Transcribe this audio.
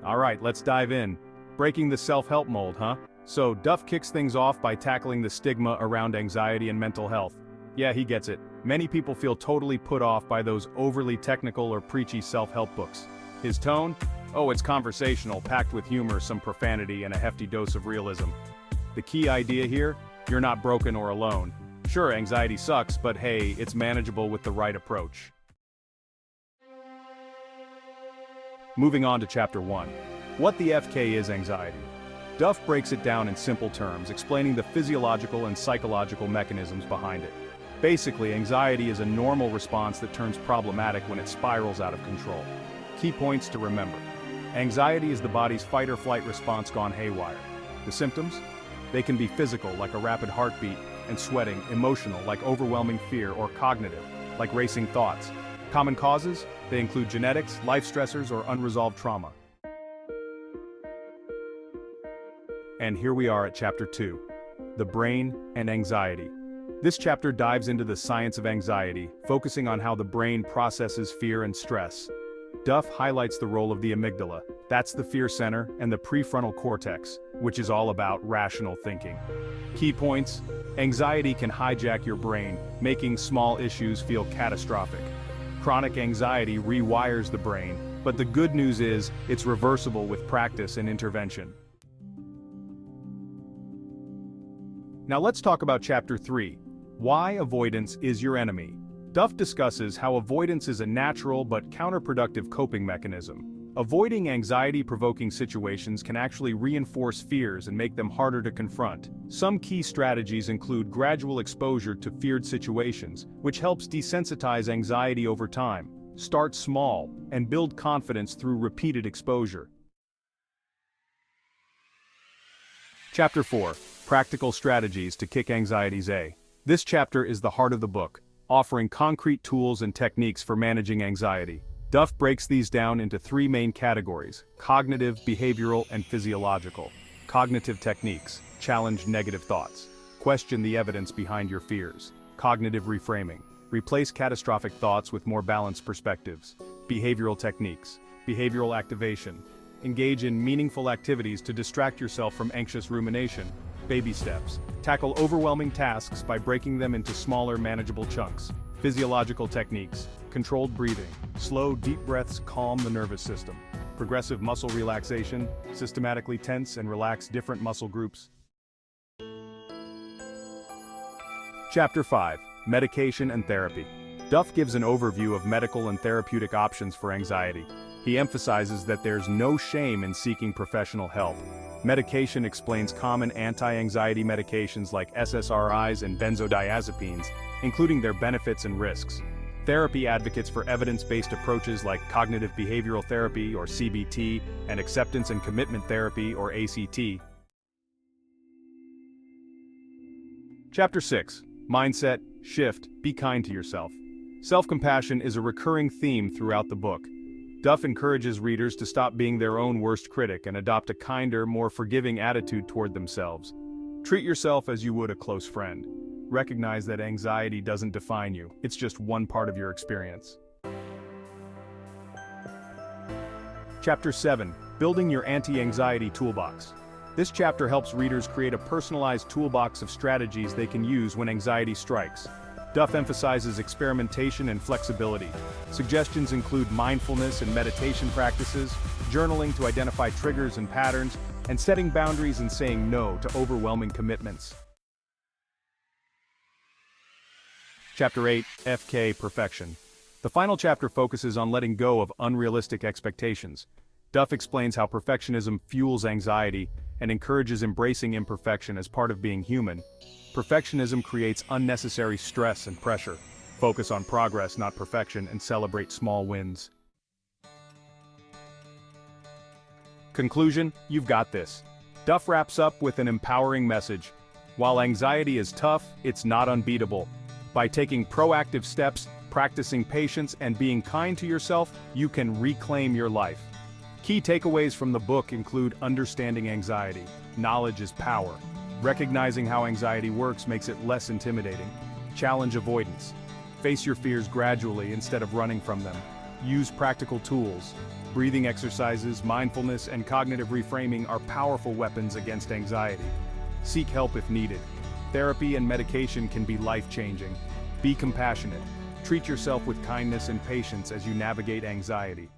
Alright, let's dive in. Breaking the self-help mold, huh? So, Duff kicks things off by tackling the stigma around anxiety and mental health. Yeah, he gets it. Many people feel totally put off by those overly technical or preachy self-help books. His tone? Oh, it's conversational, packed with humor, some profanity, and a hefty dose of realism. The key idea here? You're not broken or alone. Sure, anxiety sucks, but hey, it's manageable with the right approach. Moving on to Chapter 1. What the FK is anxiety. Duff breaks it down in simple terms, explaining the physiological and psychological mechanisms behind it. Basically, anxiety is a normal response that turns problematic when it spirals out of control. Key points to remember. Anxiety is the body's fight-or-flight response gone haywire. The symptoms? They can be physical, like a rapid heartbeat, and sweating, emotional, like overwhelming fear, or cognitive, like racing thoughts. Common causes? They include genetics, life stressors, or unresolved trauma. And here we are at Chapter 2. The Brain and Anxiety. This chapter dives into the science of anxiety, focusing on how the brain processes fear and stress. Duff highlights the role of the amygdala, that's the fear center, and the prefrontal cortex, which is all about rational thinking. Key points: anxiety can hijack your brain, making small issues feel catastrophic. Chronic anxiety rewires the brain, but the good news is, it's reversible with practice and intervention. Now let's talk about Chapter 3. Why avoidance is your enemy. Duff discusses how avoidance is a natural but counterproductive coping mechanism. Avoiding anxiety-provoking situations can actually reinforce fears and make them harder to confront. Some key strategies include gradual exposure to feared situations, which helps desensitize anxiety over time. Start small, and build confidence through repeated exposure. Chapter 4. Practical Strategies to Kick Anxiety's A. This chapter is the heart of the book, offering concrete tools and techniques for managing anxiety. Duff breaks these down into three main categories: cognitive, behavioral, and physiological. Cognitive techniques: challenge negative thoughts. Question the evidence behind your fears. Cognitive reframing: replace catastrophic thoughts with more balanced perspectives. Behavioral techniques: behavioral activation. Engage in meaningful activities to distract yourself from anxious rumination. Baby steps: tackle overwhelming tasks by breaking them into smaller, manageable chunks. Physiological techniques: controlled breathing, slow, deep breaths calm the nervous system. Progressive muscle relaxation: systematically tense and relax different muscle groups. Chapter 5. Medication and Therapy. Duff gives an overview of medical and therapeutic options for anxiety. He emphasizes that there's no shame in seeking professional help. Medication explains common anti-anxiety medications like SSRIs and benzodiazepines, including their benefits and risks. Therapy advocates for evidence-based approaches like cognitive behavioral therapy or CBT and acceptance and commitment therapy or ACT. Chapter 6. Mindset, Shift, Be Kind to Yourself. Self-compassion is a recurring theme throughout the book. Duff encourages readers to stop being their own worst critic and adopt a kinder, more forgiving attitude toward themselves. Treat yourself as you would a close friend. Recognize that anxiety doesn't define you, it's just one part of your experience. Chapter 7. Building Your Anti-Anxiety Toolbox. This chapter helps readers create a personalized toolbox of strategies they can use when anxiety strikes. Duff emphasizes experimentation and flexibility. Suggestions include mindfulness and meditation practices, journaling to identify triggers and patterns, and setting boundaries and saying no to overwhelming commitments. Chapter 8. FK Perfection. The final chapter focuses on letting go of unrealistic expectations. Duff explains how perfectionism fuels anxiety and encourages embracing imperfection as part of being human. Perfectionism creates unnecessary stress and pressure. Focus on progress, not perfection, and celebrate small wins. Conclusion: you've got this. Duff wraps up with an empowering message. While anxiety is tough, it's not unbeatable. By taking proactive steps, practicing patience, and being kind to yourself, you can reclaim your life. Key takeaways from the book include understanding anxiety. Knowledge is power. Recognizing how anxiety works makes it less intimidating. Challenge avoidance. Face your fears gradually instead of running from them. Use practical tools. Breathing exercises, mindfulness, and cognitive reframing are powerful weapons against anxiety. Seek help if needed. Therapy and medication can be life-changing. Be compassionate. Treat yourself with kindness and patience as you navigate anxiety.